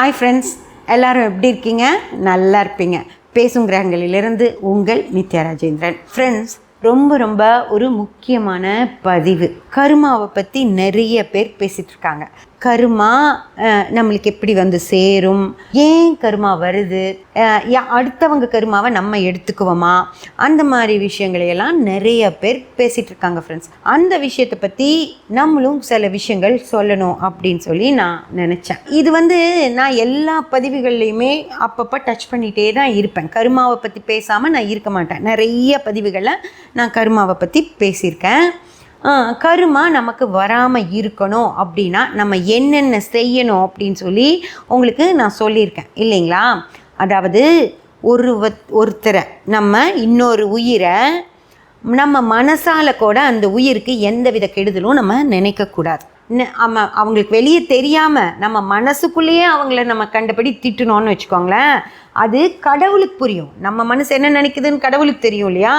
Hi friends, எல்லோரும் எப்படி இருக்கீங்க? நல்லா இருப்பீங்க. பேசும் கிரகங்களிலிருந்து உங்கள் நித்யா ராஜேந்திரன். ஃப்ரெண்ட்ஸ், ரொம்ப ஒரு முக்கியமான பதிவு. கருமாவை பற்றி நிறைய பேர் பேசிகிட்டு இருக்காங்க. கருமா நம்மளுக்கு எப்படி வந்து சேரும், ஏன் கருமா வருது, அடுத்தவங்க கருமாவை நம்ம எடுத்துக்குவோமா, அந்த மாதிரி விஷயங்களையெல்லாம் நிறைய பேர் பேசிகிட்டு இருக்காங்க. ஃப்ரெண்ட்ஸ், அந்த விஷயத்தை பற்றி நம்மளும் சில விஷயங்கள் சொல்லணும் அப்படின்னு சொல்லி நான் நினச்சேன். இது வந்து நான் எல்லா பதிவுகள்லையுமே அப்பப்போ டச் பண்ணிகிட்டே தான் இருப்பேன். கருமாவை பற்றி பேசாமல் நான் இருக்க மாட்டேன். நிறைய பதிவுகளை நான் கருமாவை பற்றி பேசியிருக்கேன். கருமா நமக்கு வராமல் இருக்கணும் அப்படின்னா நம்ம என்னென்ன செய்யணும் அப்படின்னு சொல்லி உங்களுக்கு நான் சொல்லியிருக்கேன் இல்லைங்களா? அதாவது ஒருத்தரை நம்ம இன்னொரு உயிரை நம்ம மனசால் கூட அந்த உயிருக்கு எந்த வித கெடுதலும் நம்ம நினைக்கக்கூடாது. அவங்களுக்கு வெளியே தெரியாமல் நம்ம மனசுக்குள்ளேயே அவங்கள நம்ம கண்டபடி திட்டணும்னு வச்சுக்கோங்களேன், அது கடவுளுக்கு புரியும். நம்ம மனசு என்ன நினைக்குதுன்னு கடவுளுக்கு தெரியும் இல்லையா?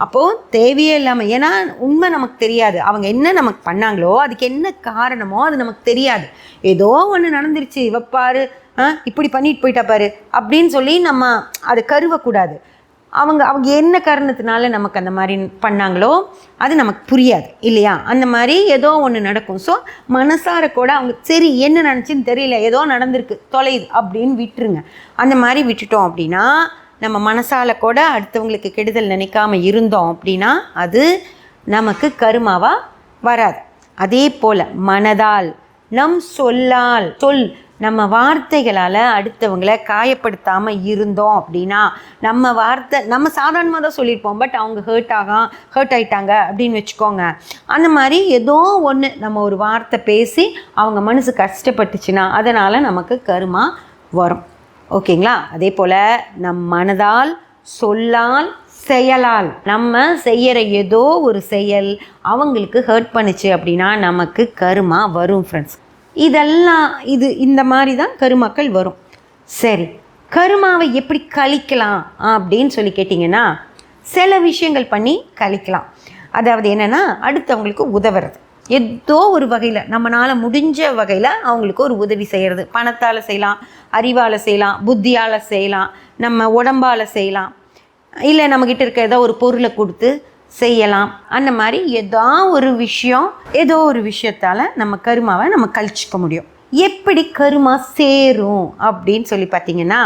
அப்போது தேவையே இல்லாமல், ஏன்னா உண்மை நமக்கு தெரியாது. அவங்க என்ன நமக்கு பண்ணாங்களோ அதுக்கு என்ன காரணமோ அது நமக்கு தெரியாது. ஏதோ ஒன்று நடந்துருச்சு, இவப்பாரு இப்படி பண்ணிட்டு போயிட்டா பாரு அப்படின்னு சொல்லி நம்ம அதை கருவக்கூடாது. அவங்க என்ன காரணத்தினால நமக்கு அந்த மாதிரி பண்ணாங்களோ அது நமக்கு புரியாது இல்லையா? அந்த மாதிரி ஏதோ ஒன்று நடக்கும். ஸோ மனசார கூட அவங்க சரி என்ன நினச்சின்னு தெரியல, ஏதோ நடந்திருக்கு தொலையுது அப்படின்னு விட்டுருங்க. அந்த மாதிரி விட்டுட்டோம் அப்படின்னா நம்ம மனசால் கூட அடுத்தவங்களுக்கு கெடுதல் நினைக்காமல் இருந்தோம் அப்படின்னா அது நமக்கு கருமாவாக வராது. அதே போல் மனதால், நம் சொல்லால், நம்ம வார்த்தைகளால் அடுத்தவங்களை காயப்படுத்தாமல் இருந்தோம் அப்படின்னா, நம்ம சாதாரணமாக தான் சொல்லியிருப்போம், பட் அவங்க ஹர்ட் ஆகிட்டாங்க அப்படின்னு வச்சுக்கோங்க. அந்த மாதிரி ஏதோ ஒன்று நம்ம ஒரு வார்த்தை பேசி அவங்க மனசு கஷ்டப்பட்டுச்சுன்னா அதனால் நமக்கு கருமா வரும். ஓகேங்களா? அதே போல் நம் மனதால், சொல்லால், செயலால் நம்ம செய்கிற ஏதோ ஒரு செயல் அவங்களுக்கு ஹர்ட் பண்ணிச்சு அப்படின்னா நமக்கு கருமா வரும். ஃப்ரெண்ட்ஸ், இதெல்லாம் இந்த மாதிரி தான் கருமாக்கள் வரும். சரி, கருமாவை எப்படி கழிக்கலாம் அப்படின்னு சொல்லி கேட்டிங்கன்னா சில விஷயங்கள் பண்ணி கழிக்கலாம். அதாவது என்னென்னா, அடுத்தவங்களுக்கு உதவுறது, ஏதோ ஒரு வகையில் நம்மளால் முடிஞ்ச வகையில் அவங்களுக்கு ஒரு உதவி செய்கிறது. பணத்தால் செய்யலாம், அறிவால் செய்யலாம், புத்தியால் செய்யலாம், நம்ம உடம்பால் செய்யலாம், இல்லை நம்மக்கிட்ட இருக்க ஏதோ ஒரு பொருளை கொடுத்து செய்யலாம். அந்த மாதிரி ஏதோ ஒரு விஷயத்தால் நம்ம கருமாவை நம்ம கழிச்சிக்க முடியும். எப்படி கருமா சேரும் அப்படின்னு சொல்லி பார்த்தீங்கன்னா,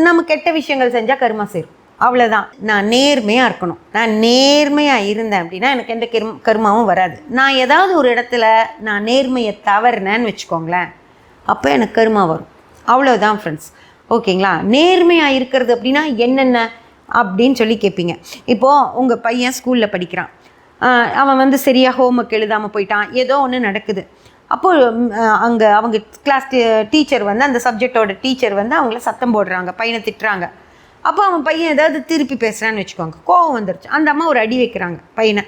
நம்ம கெட்ட விஷயங்கள் செஞ்சால் கருமா சேரும், அவ்வளோதான். நான் நேர்மையாக இருக்கணும். நான் நேர்மையாக இருந்தேன் அப்படின்னா எனக்கு எந்த கருமாவும் வராது. நான் ஏதாவது ஒரு இடத்துல நான் நேர்மையை தவறினேன்னு வச்சுக்கோங்களேன், அப்போ எனக்கு கருமா வரும். அவ்வளோதான் ஃப்ரெண்ட்ஸ். ஓகேங்களா? நேர்மையாக இருக்கிறது அப்படின்னா என்னென்ன அப்படின்னு சொல்லி கேட்பீங்க. இப்போது உங்கள் பையன் ஸ்கூலில் படிக்கிறான், அவன் வந்து சரியாக ஹோம்ஒர்க் எழுதாமல் போயிட்டான், ஏதோ ஒன்று நடக்குது. அப்போது அங்கே அவங்க கிளாஸ் டீச்சர் வந்து, அந்த சப்ஜெக்டோட டீச்சர் வந்து அவங்கள சத்தம் போடுறாங்க, பையனை திட்டுறாங்க. அப்போ அவன் பையன் ஏதாவது திருப்பி பேசுகிறான்னு வச்சுக்கோங்க, கோவம் வந்துருச்சு. அந்த அம்மா ஒரு அடி வைக்கிறாங்க பையனை.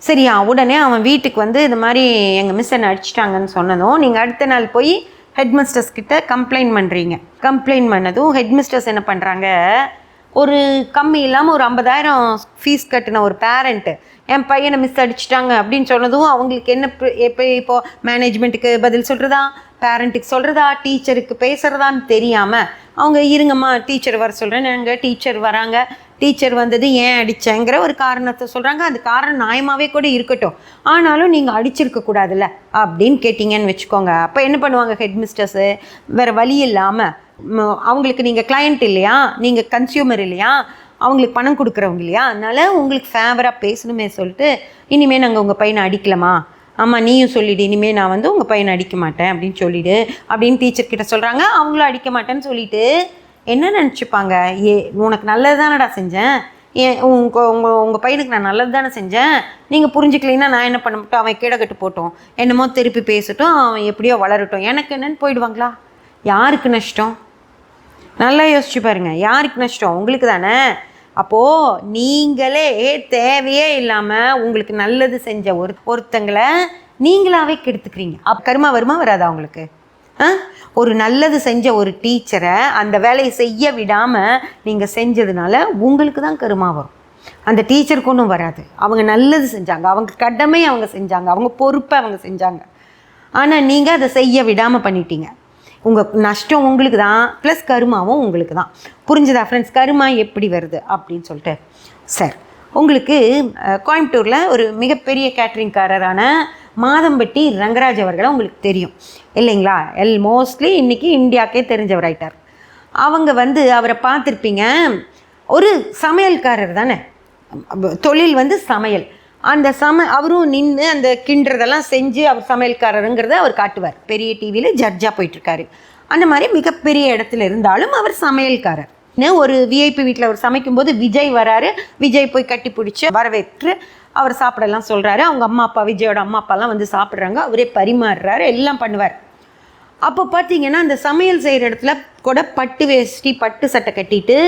சரியா? உடனே அவன் வீட்டுக்கு வந்து இந்த மாதிரி எங்கள் மிஸ் என்னை அடிச்சிட்டாங்கன்னு சொன்னதும் நீங்கள் அடுத்த நாள் போய் ஹெட்மிஸ்டர்ஸ் கிட்ட கம்ப்ளைண்ட் பண்ணுறீங்க. கம்ப்ளைண்ட் பண்ணதும் ஹெட்மிஸ்டர்ஸ் என்ன பண்ணுறாங்க, ஒரு கம்மி இல்லாமல் ஒரு 50,000 ஃபீஸ் கட்டின ஒரு பேரண்ட்டு என் பையனை மிஸ் அடிச்சிட்டாங்க அப்படின்னு சொன்னதும் அவங்களுக்கு என்ன இப்போது மேனேஜ்மெண்ட்டுக்கு பதில் சொல்கிறதா, பேரண்ட்டுக்கு சொல்கிறதா, டீச்சருக்கு பேசுகிறதான்னு தெரியாமல் அவங்க இருங்கம்மா டீச்சர் வர சொல்கிறேன், நாங்கள் டீச்சர் வராங்க, டீச்சர் வந்தது ஏன் அடித்தேங்கிற ஒரு காரணத்தை சொல்கிறாங்க. அது காரணம் நியாயமாகவே கூட இருக்கட்டும், ஆனாலும் நீங்கள் அடிச்சிருக்கக்கூடாதுல்ல அப்படின்னு கேட்டிங்கன்னு வச்சுக்கோங்க. அப்போ என்ன பண்ணுவாங்க ஹெட்மிஸ்டர்ஸு? வேறு வழி இல்லாமல், அவங்களுக்கு நீங்கள் கிளையண்ட் இல்லையா, நீங்கள் கன்சியூமர் இல்லையா, அவங்களுக்கு பணம் கொடுக்குறவங்க இல்லையா, அதனால் உங்களுக்கு ஃபேவராக பேசணுமே சொல்லிட்டு இனிமேல் நாங்கள் உங்கள் பையனை அடிக்கலாமா, ஆமாம் நீயும் சொல்லிவிடு, இனிமேல் நான் வந்து உங்கள் பையனை அடிக்க மாட்டேன் அப்படின்னு சொல்லிவிடு அப்படின்னு டீச்சர்கிட்ட சொல்கிறாங்க. அவங்களும் அடிக்க மாட்டேன்னு சொல்லிவிட்டு என்ன நினச்சிப்பாங்க, உனக்கு நல்லது தானடா செஞ்சேன், உங்கள் பையனுக்கு நான் நல்லது தானே செஞ்சேன், நீங்கள் புரிஞ்சுக்கலைன்னா நான் என்ன பண்ண மாட்டோம், அவன் கீழே போட்டோம், என்னமோ திருப்பி பேசட்டும், அவன் எப்படியோ வளரட்டும், எனக்கு என்னன்னு போயிடுவாங்களா? யாருக்கு நஷ்டம்? நல்லா யோசிச்சு பாருங்கள், யாருக்கு நஷ்டம்? உங்களுக்கு தானே. அப்போது நீங்களே தேவையே இல்லாமல் உங்களுக்கு நல்லது செஞ்ச ஒருத்தங்களை நீங்களாவே கெடுத்துக்கிறீங்க. கருமா வருமா வராதா உங்களுக்கு? ஒரு நல்லது செஞ்ச ஒரு டீச்சரை அந்த வேலையை செய்ய விடாமல் நீங்கள் செஞ்சதுனால உங்களுக்கு தான் கருமா வரும். அந்த டீச்சருக்கு ஒன்றும் வராது. அவங்க நல்லது செஞ்சாங்க, அவங்க கடமை அவங்க செஞ்சாங்க, அவங்க பொறுப்பை அவங்க செஞ்சாங்க. ஆனால் நீங்கள் அதை செய்ய விடாமல் பண்ணிட்டீங்க. உங்கள் நஷ்டம் உங்களுக்கு தான், ப்ளஸ் கருமாவும் உங்களுக்கு தான். புரிஞ்சுதா ஃப்ரெண்ட்ஸ்? கருமா எப்படி வருது அப்படின்னு சொல்லிட்டு. சார், உங்களுக்கு கோயம்புத்தூரில் ஒரு மிகப்பெரிய கேட்ரிங்காரரான மாதம்பட்டி ரங்கராஜ் அவர்களை உங்களுக்கு தெரியும் இல்லைங்களா? மோஸ்ட்லி இன்றைக்கி இந்தியாவுக்கே தெரிஞ்சவராயிட்டார். அவங்க அவரை பார்த்துருப்பீங்க. ஒரு சமையல்காரர் தானே, தொழில் சமையல். அந்த அவரும் நின்று அந்த கிண்டுறதெல்லாம் செஞ்சு அவர் சமையல்காரருங்கிறத அவர் காட்டுவார். பெரிய டிவியில் ஜட்ஜாக போயிட்டுருக்காரு. அந்த மாதிரி மிகப்பெரிய இடத்துல இருந்தாலும் அவர் சமையல்காரர். ஒரு விஐபி வீட்டில் அவர் சமைக்கும்போது விஜய் வராரு. விஜய் போய் கட்டி பிடிச்சி வரவேற்று அவர் சாப்பிடலாம் சொல்கிறாரு. அவங்க அம்மா அப்பா, விஜயோட அம்மா அப்பாலாம் சாப்பிட்றாங்க. அவரே பரிமாறுறாரு, எல்லாம் பண்ணுவார். அப்போ பார்த்தீங்கன்னா அந்த சமையல் செய்கிற இடத்துல கூட பட்டு வேஷ்டி, பட்டு சட்டை கட்டிட்டு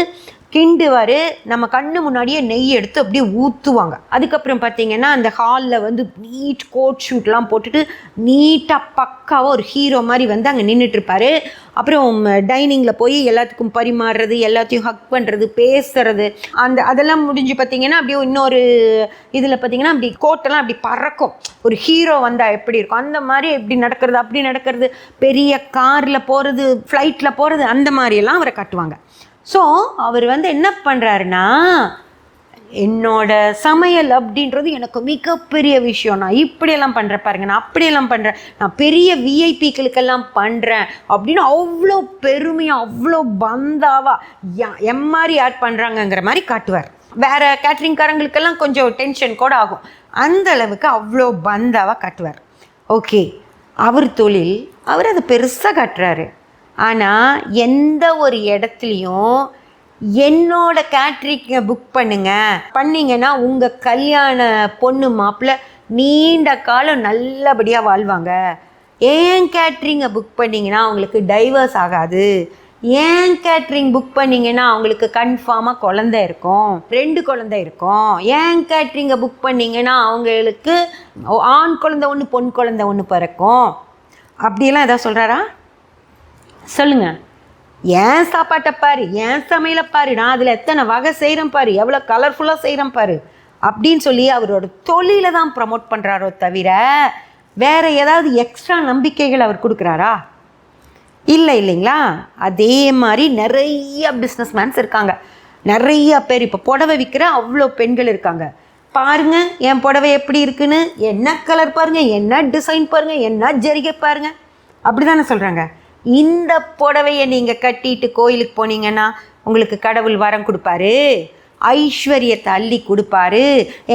கிண்டுவார். நம்ம கண்ணு முன்னாடியே நெய் எடுத்து அப்படியே ஊற்றுவாங்க. அதுக்கப்புறம் பார்த்தீங்கன்னா அந்த ஹாலில் நீட் கோட் ஷூட்லாம் போட்டுட்டு நீட்டாக பக்காவாக ஒரு ஹீரோ மாதிரி அங்கே நின்றுட்டுருப்பார். அப்புறம் டைனிங்கில் போய் எல்லாத்துக்கும் பரிமாறுறது, எல்லாத்தையும் ஹக் பண்ணுறது, பேசுறது, அதெல்லாம் முடிஞ்சு பார்த்தீங்கன்னா அப்படியே இன்னொரு இதில் பார்த்தீங்கன்னா அப்படி கோட்டெல்லாம் அப்படி பறக்கும். ஒரு ஹீரோ வந்தால் எப்படி இருக்கும் அந்த மாதிரி எப்படி நடக்கிறது, அப்படி நடக்கிறது, பெரிய காரில் போகிறது, ஃப்ளைட்டில் போகிறது, அந்த மாதிரியெல்லாம் அவரை காட்டுவாங்க. ஸோ அவர் என்ன பண்ணுறாருன்னா, என்னோட சமையல் அப்படின்றது எனக்கு மிகப்பெரிய விஷயம், நான் இப்படியெல்லாம் பண்ணுறேன் பாருங்கள், நான் அப்படியெல்லாம் பண்ணுறேன், நான் பெரிய விஐபிக்களுக்கெல்லாம் பண்ணுறேன் அப்படின்னு அவ்வளோ பெருமையாக, அவ்வளோ பந்தாவாக எம்மாதிரி ஆட் பண்ணுறாங்கங்கிற மாதிரி காட்டுவார். வேறு கேட்ரிங்காரங்களுக்கெல்லாம் கொஞ்சம் டென்ஷன் கூட ஆகும். அந்த அளவுக்கு அவ்வளோ பந்தாவாக காட்டுவார். ஓகே, அவர் தொழில், அவர் அதை பெருசாக காட்டுறாரு. ஆனால் எந்த ஒரு இடத்துலையும் என்னோட கேட்ரிங்கை புக் பண்ணிங்கன்னா உங்கள் கல்யாண பொண்ணு மாப்பிள்ளை நீண்ட காலம் நல்லபடியாக வாழ்வாங்க, ஏன் கேட்ரிங்கை புக் பண்ணிங்கன்னா அவங்களுக்கு டைவர்ஸ் ஆகாது, ஏன் கேட்ரிங் புக் பண்ணிங்கன்னா அவங்களுக்கு கன்ஃபார்மாக குழந்தை இருக்கும், 2 குழந்தை இருக்கும், ஏன் கேட்ரிங்கை புக் பண்ணிங்கன்னா அவங்களுக்கு ஆண் குழந்தை 1 பொன் குழந்தை 1 பிறக்கும், அப்படியெல்லாம் எதாவது சொல்கிறாரா? சொல்லுங்கள். ஏன் சாப்பாட்டை பாரு, ஏன் சமையலை பாரு, நான் அதில் எத்தனை வகை செய்கிறேன் பாரு, எவ்வளோ கலர்ஃபுல்லாக செய்கிறேன் பாரு அப்படின்னு சொல்லி அவரோட தொழிலை தான் ப்ரமோட் பண்ணுறாரோ தவிர வேறு ஏதாவது எக்ஸ்ட்ரா நம்பிக்கைகள் அவர் கொடுக்குறாரா? இல்லைங்களா? அதே மாதிரி நிறைய பிஸ்னஸ்மேன்ஸ் இருக்காங்க, நிறைய பேர். இப்போ புடவை விற்கிற அவ்வளோ பெண்கள் இருக்காங்க. பாருங்கள் என் புடவை எப்படி இருக்குன்னு, என்ன கலர் பாருங்கள், என்ன டிசைன் பாருங்கள், என்ன ஜரிகை பாருங்கள், அப்படி தானே சொல்கிறாங்க. இந்த புடவையை நீங்கள் கட்டிட்டு கோயிலுக்கு போனீங்கன்னா உங்களுக்கு கடவுள் வரம் கொடுப்பாரு, ஐஸ்வர்யத்தை அள்ளி கொடுப்பாரு.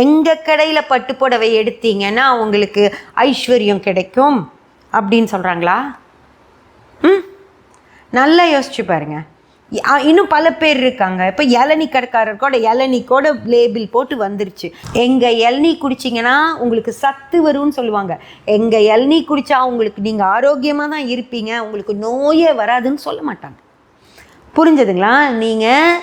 எங்கள் கடையில் பட்டு புடவை எடுத்தீங்கன்னா உங்களுக்கு ஐஸ்வர்யம் கிடைக்கும் அப்படின்னு சொல்கிறாங்களா? நல்லா யோசிச்சு பாருங்கள். இன்னும் பல பேர் இருக்காங்க. இப்போ இளநீ கடைக்காரர் இளநீக்கோட லேபிள் போட்டு வந்துருச்சு. எங்கள் இளநீ குடிச்சிங்கன்னா உங்களுக்கு சத்து வரும்னு சொல்லுவாங்க. எங்கள் இளநீ குடித்தா உங்களுக்கு நீங்கள் ஆரோக்கியமாக தான் இருப்பீங்க, உங்களுக்கு நோயே வராதுன்னு சொல்ல மாட்டாங்க. புரிஞ்சதுங்களா? நீங்கள்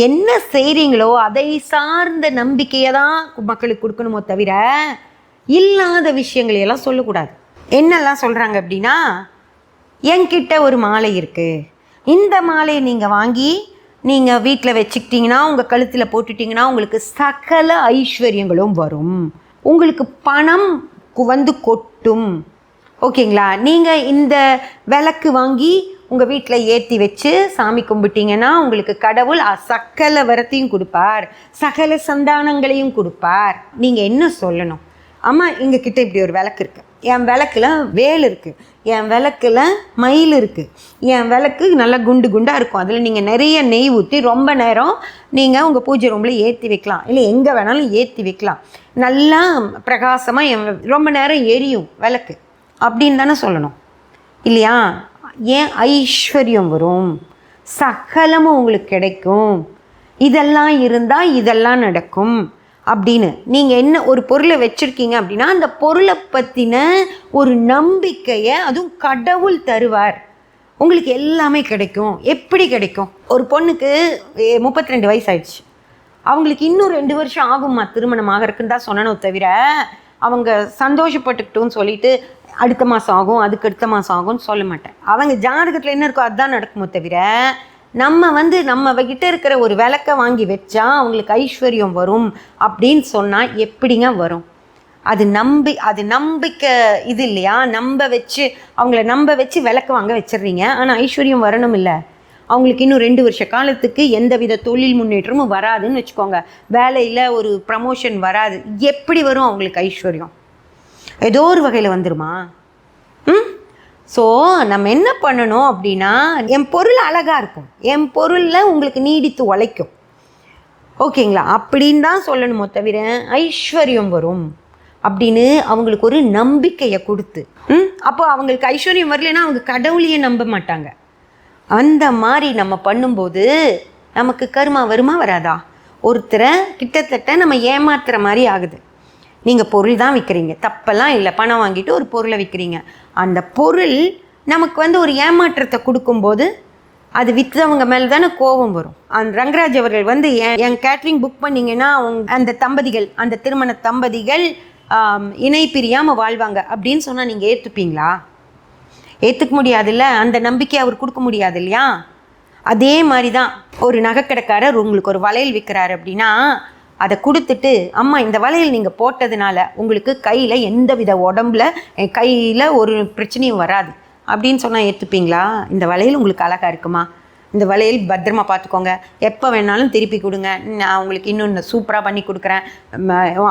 என்ன செய்கிறீங்களோ அதை சார்ந்த நம்பிக்கையை தான் மக்களுக்கு கொடுக்கணுமோ தவிர இல்லாத விஷயங்களையெல்லாம் சொல்லக்கூடாது. என்னெல்லாம் சொல்கிறாங்க அப்படின்னா, என்கிட்ட ஒரு மாலை இருக்குது, இந்த மாலையை நீங்கள் வாங்கி நீங்கள் வீட்டில் வச்சுக்கிட்டிங்கன்னா, உங்கள் கழுத்தில் போட்டுட்டிங்கன்னா உங்களுக்கு சகல ஐஸ்வர்யங்களும் வரும், உங்களுக்கு பணம் கொட்டும். ஓகேங்களா? நீங்கள் இந்த விளக்கு வாங்கி உங்கள் வீட்டில் ஏற்றி வச்சு சாமி கும்பிட்டிங்கன்னா உங்களுக்கு கடவுள் சகல வரத்தையும் கொடுப்பார், சகல சந்தானங்களையும் கொடுப்பார். நீங்கள் என்ன சொல்லணும்? ஆமாம், எங்ககிட்ட இப்படி ஒரு விளக்கு இருக்குது, என் விளக்கில் வேல் இருக்குது, என் விளக்கில் மயில் இருக்குது, என் விளக்கு நல்லா குண்டு குண்டாக இருக்கும், அதில் நீங்கள் நிறைய நெய் ஊற்றி ரொம்ப நேரம் நீங்கள் உங்கள் பூஜை ரூமில் ஏற்றி வைக்கலாம், இல்லை எங்கே வேணாலும் ஏற்றி வைக்கலாம், நல்லா பிரகாசமாக ரொம்ப நேரம் எரியும் விளக்கு அப்படின்னு தானே சொல்லணும் இல்லையா? ஏன் ஐஸ்வர்யம் வரும், சகலமும் உங்களுக்கு கிடைக்கும், இதெல்லாம் இருந்தால் இதெல்லாம் நடக்கும் அப்படின்னு நீங்கள் என்ன ஒரு பொருளை வச்சுருக்கீங்க அப்படின்னா அந்த பொருளை பற்றின ஒரு நம்பிக்கையை அதுவும் கடவுள் தருவார், உங்களுக்கு எல்லாமே கிடைக்கும். எப்படி கிடைக்கும்? ஒரு பொண்ணுக்கு 32 வயசு ஆயிடுச்சு, அவங்களுக்கு இன்னும் 2 வருஷம் ஆகும்மா திருமணம் ஆகிறதுக்குன்னு தான் சொன்னனும் தவிர அவங்க சந்தோஷப்பட்டுக்கிட்டோன்னு சொல்லிட்டு அடுத்த மாதம் ஆகும், அதுக்கு அடுத்த மாதம் ஆகும்னு சொல்ல மாட்டேன். அவங்க ஜாதகத்தில் என்ன இருக்கோ அதுதான் நடக்குமோ தவிர நம்ம கிட்ட இருக்கிற ஒரு விளக்கை வாங்கி வச்சா அவங்களுக்கு ஐஸ்வர்யம் வரும் அப்படின்னு சொன்னால் எப்படிங்க வரும்? அது நம்பிக்கை இது இல்லையா? அவங்கள நம்ப வச்சு விளக்கு வாங்க வச்சிடுறீங்க. ஆனால் ஐஸ்வர்யம் வரணும் இல்லை, அவங்களுக்கு இன்னும் 2 வருஷ காலத்துக்கு எந்த வித தொழில் முன்னேற்றமும் வராதுன்னு வச்சுக்கோங்க. வேலையில் ஒரு ப்ரமோஷன் வராது. எப்படி வரும் அவங்களுக்கு ஐஸ்வர்யம்? ஏதோ ஒரு வகையில் வந்துருமா? ஸோ நம்ம என்ன பண்ணணும் அப்படின்னா, என் பொருள் அழகாக இருக்கும், என் பொருளில் உங்களுக்கு நீடித்து உழைக்கும், ஓகேங்களா, அப்படின்னு தான் சொல்லணுமோ தவிர ஐஸ்வர்யம் வரும் அப்படின்னு அவங்களுக்கு ஒரு நம்பிக்கையை கொடுத்து, அப்போ அவங்களுக்கு ஐஸ்வர்யம் வரலைன்னா அவங்க கடவுளையே நம்ப மாட்டாங்க. அந்த மாதிரி நம்ம பண்ணும்போது நமக்கு கர்மா வருமா வராதா? ஒருத்தரை கிட்டத்தட்ட நம்ம ஏமாத்துற மாதிரி ஆகுது. நீங்கள் பொருள் தான் விற்கிறீங்க, தப்பெல்லாம் இல்லை, பணம் வாங்கிட்டு ஒரு பொருளை விற்கிறீங்க. அந்த பொருள் நமக்கு ஒரு ஏமாற்றத்தை கொடுக்கும்போது அது விற்றவங்க மேலே தானே கோபம் வரும். அந்த ரங்கராஜ் அவர்கள் என் கேட்ரிங் புக் பண்ணிங்கன்னா அந்த தம்பதிகள், அந்த திருமண தம்பதிகள் இணை பிரியாமல் வாழ்வாங்க அப்படின்னு சொன்னால் நீங்கள் ஏற்றுப்பீங்களா? ஏற்றுக்க முடியாதுல்ல. அந்த நம்பிக்கை அவர் கொடுக்க முடியாது இல்லையா? அதே மாதிரி தான் ஒரு நகைக்கடைக்காரர் உங்களுக்கு ஒரு வளையல் விற்கிறாரு அப்படின்னா, அதை கொடுத்துட்டு, அம்மா இந்த வளையல் நீங்கள் போட்டதுனால உங்களுக்கு கையில் எந்த வித உடம்புல கையில் ஒரு பிரச்சனையும் வராது அப்படின்னு சொன்னால் ஏற்றுப்பீங்களா? இந்த வளையல் உங்களுக்கு அழகாக இருக்குமா, இந்த வளையல் பத்திரமா பார்த்துக்கோங்க, எப்போ வேணாலும் திருப்பி கொடுங்க, நான் உங்களுக்கு இன்னொன்று சூப்பராக பண்ணி கொடுக்குறேன்,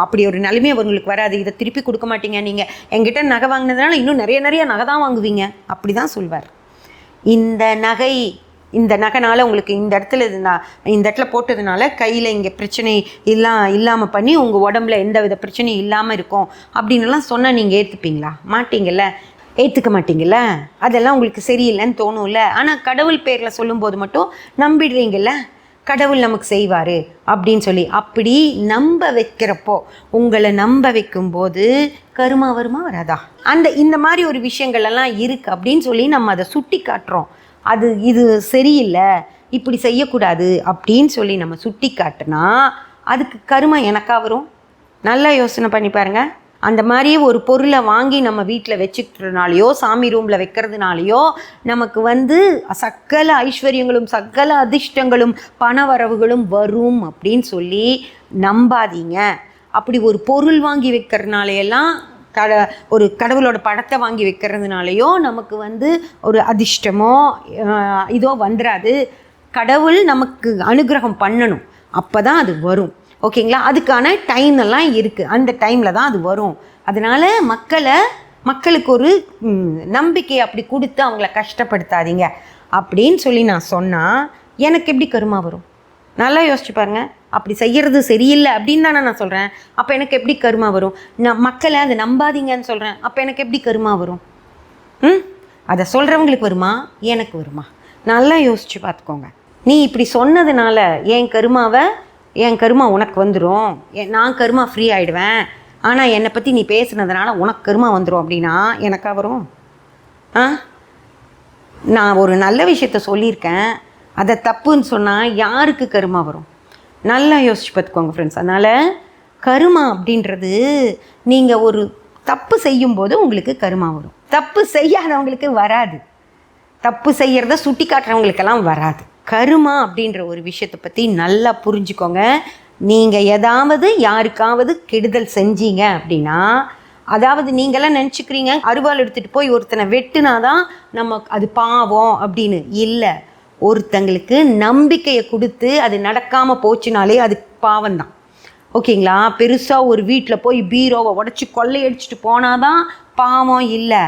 அப்படி ஒரு நிலைமை உங்களுக்கு வராது, இதை திருப்பி கொடுக்க மாட்டீங்க, நீங்கள் என்கிட்ட நகை வாங்கினதுனால இன்னும் நிறைய நகை தான் வாங்குவீங்க, அப்படி தான் சொல்வார். இந்த நகைனால உங்களுக்கு இந்த இடத்துல போட்டதுனால கையில் இங்கே பிரச்சனை இல்லாமல் பண்ணி உங்கள் உடம்புல எந்த வித பிரச்சனையும் இல்லாமல் இருக்கும் அப்படின்னுலாம் சொன்னால் நீங்கள் ஏற்றுப்பீங்களா? மாட்டீங்கள்ல, ஏற்றுக்க மாட்டீங்கள்ல. அதெல்லாம் உங்களுக்கு சரியில்லைன்னு தோணும்ல. ஆனால் கடவுள் பேரில் சொல்லும்போது மட்டும் நம்பிடுறீங்கள்ல, கடவுள் நமக்கு செய்வார் அப்படின்னு சொல்லி. அப்படி நம்ப வைக்கிறப்போ, உங்களை நம்ப வைக்கும்போது கர்மா வருமா வராதா? இந்த மாதிரி ஒரு விஷயங்கள்லாம் இருக்குது அப்படின்னு சொல்லி நம்ம அதை சுட்டி காட்டுறோம். இது சரியில்லை, இப்படி செய்யக்கூடாது அப்படின்னு சொல்லி நம்ம சுட்டி காட்டினா அதுக்கு கர்மா எனக்கா வரும்? நல்லா யோசனை பண்ணி பாருங்கள். அந்த மாதிரியே ஒரு பொருளை வாங்கி நம்ம வீட்டில் வச்சுக்கிறதுனாலையோ, சாமி ரூமில் வைக்கிறதுனாலையோ நமக்கு சகல ஐஸ்வர்யங்களும் சகல அதிர்ஷ்டங்களும் பண வரவுகளும் வரும் அப்படின்னு சொல்லி நம்பாதீங்க. அப்படி ஒரு பொருள் வாங்கி வைக்கிறதுனாலையெல்லாம் ஒரு கடவுளோட படத்தை வாங்கி வைக்கிறதுனாலையோ நமக்கு ஒரு அதிர்ஷ்டமோ இதோ வந்துடாது. கடவுள் நமக்கு அனுகிரகம் பண்ணணும், அப்போ தான் அது வரும், ஓகேங்களா? அதுக்கான டைம் எல்லாம் இருக்குது, அந்த டைமில் தான் அது வரும். அதனால் மக்களுக்கு ஒரு நம்பிக்கை அப்படி கொடுத்து அவங்கள கஷ்டப்படுத்தாதீங்க அப்படின்னு சொல்லி நான் சொன்னால் எனக்கு எப்படி கர்மா வரும்? நல்லா யோசிச்சு பாருங்கள். அப்படி செய்கிறது சரியில்லை அப்படின்னு தானே நான் சொல்கிறேன். அப்போ எனக்கு எப்படி கர்மா வரும்? நான் மக்களை அதை நம்பாதீங்கன்னு சொல்கிறேன், அப்போ எனக்கு எப்படி கர்மா வரும்? அதை சொல்கிறவங்களுக்கு வருமா, எனக்கு வருமா? நல்லா யோசிச்சு பார்த்துக்கோங்க. நீ இப்படி சொன்னதுனால என் கர்மா உனக்கு வந்துடும், நான் கர்மா ஃப்ரீ ஆகிடுவேன், ஆனால் என்னை பற்றி நீ பேசுனதுனால உனக்கு கர்மா வந்துடும் அப்படின்னா எனக்கா வரும்? நான் ஒரு நல்ல விஷயத்த சொல்லியிருக்கேன், அதை தப்புன்னு சொன்னால் யாருக்கு கர்மா வரும்? நல்லா யோசிச்சு பார்த்துக்கோங்க ஃப்ரெண்ட்ஸ். அதனால் கர்மா அப்படின்றது நீங்கள் ஒரு தப்பு செய்யும்போது உங்களுக்கு கர்மா வரும், தப்பு செய்யாதவங்களுக்கு வராது, தப்பு செய்கிறத சுட்டி காட்டுறவங்களுக்கெல்லாம் வராது. கர்மா அப்படின்ற ஒரு விஷயத்தை பற்றி நல்லா புரிஞ்சுக்கோங்க. நீங்கள் ஏதாவது யாருக்காவது கெடுதல் செஞ்சீங்க அப்படின்னா, அதாவது நீங்களாம் நினச்சிக்கிறீங்க அருவாள் எடுத்துகிட்டு போய் ஒருத்தனை வெட்டுனாதான் அது பாவம் அப்படின்னு. இல்லை, ஒருத்தங்களுக்கு நம்பிக்கையை கொடுத்து அது நடக்காமல் போச்சுனாலே அது பாவம்தான், ஓகேங்களா? பெருசாக ஒரு வீட்டில் போய் பீரோவை உடச்சி கொள்ளையடிச்சிட்டு போனாதான் பாவம் இல்லை,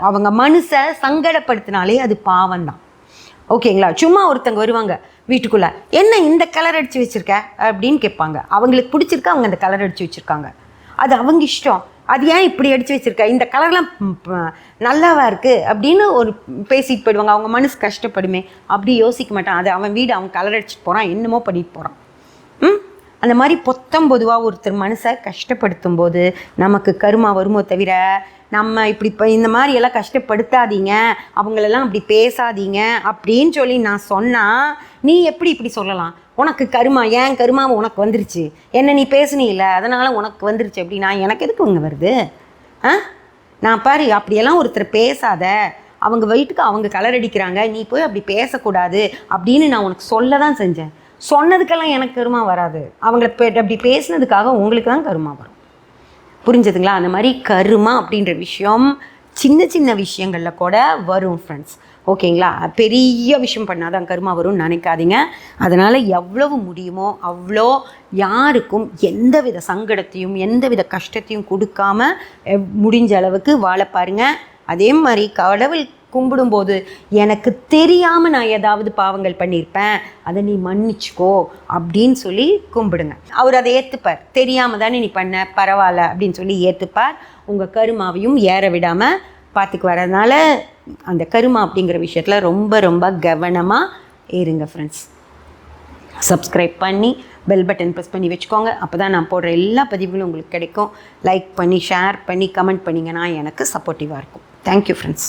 அவங்க மனசை சங்கடப்படுத்தினாலே அது பாவம்தான், ஓகேங்களா? சும்மா ஒருத்தங்க வருவாங்க வீட்டுக்குள்ளே, என்ன இந்த கலர் அடித்து வச்சுருக்க அப்படின்னு கேட்பாங்க. அவங்களுக்கு பிடிச்சிருக்கா, அவங்க அந்த கலர் அடித்து வச்சுருக்காங்க, அது அவங்க இஷ்டம். அது ஏன் இப்படி அடித்து வச்சுருக்க, இந்த கலர்லாம் நல்லாவா இருக்குது அப்படின்னு ஒரு பேசிட்டு போயிடுவாங்க. அவங்க மனசு கஷ்டப்படுமே, அப்படி யோசிக்க மாட்டான். அது அவன் வீடு, அவன் கலர் அடிச்சுட்டு போகிறான், என்னமோ பண்ணிட்டு போகிறான். அந்த மாதிரி பொதுவாக ஒருத்தர் மனசை கஷ்டப்படுத்தும் போது நமக்கு கர்மா வருமோ தவிர, நம்ம இப்படி இந்த மாதிரி எல்லாம் கஷ்டப்படுத்தாதீங்க, அவங்களெல்லாம் அப்படி பேசாதீங்க அப்படின்னு சொல்லி நான் சொன்னால் நீ எப்படி இப்படி சொல்லலாம்? உனக்கு கர்மா, ஏன் கர்மா உனக்கு வந்துருச்சு, என்ன நீ பேசுனீல்ல அதனால் உனக்கு வந்துருச்சு அப்படின்னா எனக்கு எதுக்கு இங்கே வருது? நான் பாரு, அப்படியெல்லாம் ஒருத்தர் பேசாத, அவங்க வீட்டுக்கு அவங்க கலர் அடிக்கிறாங்க, நீ போய் அப்படி பேசக்கூடாது அப்படின்னு நான் உனக்கு சொல்ல தான் செஞ்சேன். சொன்னதுக்கெல்லாம் எனக்கு கர்மா வராது, அவங்கள அப்படி பேசுனதுக்காக உங்களுக்கு தான் கர்மா வரும். புரிஞ்சதுங்களா? அந்த மாதிரி கருமா அப்படின்ற விஷயம் சின்ன சின்ன விஷயங்களில் கூட வரும் ஃப்ரெண்ட்ஸ். ஓகேங்களா? பெரிய விஷயம் பண்ணாதான் கருமா வரும்னு நினைக்காதீங்க. அதனால் எவ்வளவு முடியுமோ அவ்வளோ யாருக்கும் எந்தவித சங்கடத்தையும் எந்தவித கஷ்டத்தையும் கொடுக்காம முடிஞ்ச அளவுக்கு வாழ பாருங்க. அதே மாதிரி கடவுள் கும்பிடும்போது எனக்கு தெரியாமல் நான் ஏதாவது பாவங்கள் பண்ணியிருப்பேன், அதை நீ மன்னிச்சுக்கோ அப்படின்னு சொல்லி கும்பிடுங்க. அவர் அதை ஏற்றுப்பார். தெரியாமல் தானே நீ பண்ண, பரவாயில்ல அப்படின்னு சொல்லி ஏற்றுப்பார். உங்கள் கருமாவையும் ஏற விடாமல் பார்த்துக்குவார். அதனால் அந்த கருமா அப்படிங்கிற விஷயத்தில் ரொம்ப ரொம்ப கவனமாக இருங்க ஃப்ரெண்ட்ஸ். சப்ஸ்கிரைப் பண்ணி பெல் பட்டன் ப்ரெஸ் பண்ணி வச்சுக்கோங்க. அப்போ தான் நான் போடுற எல்லா பதிவுகளும் உங்களுக்கு கிடைக்கும். லைக் பண்ணி ஷேர் பண்ணி கமெண்ட் பண்ணிங்கன்னா எனக்கு சப்போர்ட்டிவாக இருக்கும். Thank you friends.